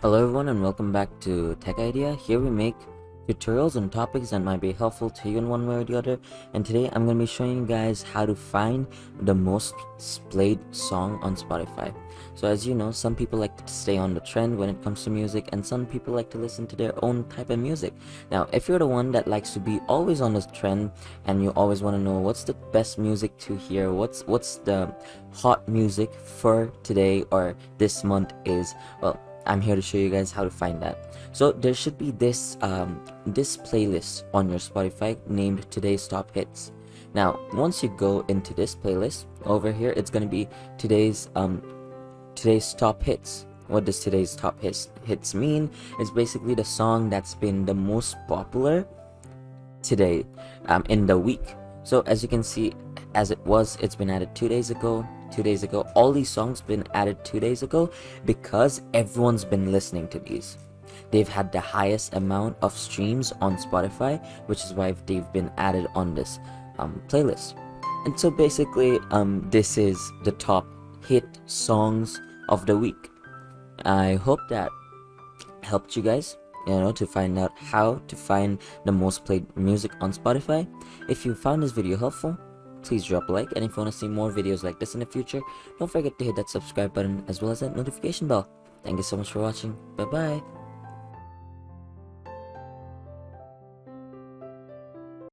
Hello everyone and welcome back to Tech Idea. Here we make tutorials on topics that might be helpful to you in one way or the other. And today I'm going to be showing you guys how to find the most played song on Spotify. So as you know, some people like to stay on the trend when it comes to music, and some people like to listen to their own type of music. Now, if you're the one that likes to be always on the trend and you always want to know what's the best music to hear, what's the hot music for today or this month is, well, I'm here to show you guys how to find that. So there should be this playlist on your Spotify named Today's Top Hits. Now, once you go into this playlist over here, it's gonna be today's top hits. What does today's top hits mean? It's basically the song that's been the most popular today in the week. So as you can see, it's been added 2 days ago. All these songs been added 2 days ago because everyone's been listening to these. They've had the highest amount of streams on Spotify, which is why they've been added on this playlist. And so basically this is the top hit songs of the week. I hope that helped you guys, to find out how to find the most played music on Spotify. If you found this video helpful, please drop a like, and if you want to see more videos like this in the future, don't forget to hit that subscribe button as well as that notification bell. Thank you so much for watching. Bye bye.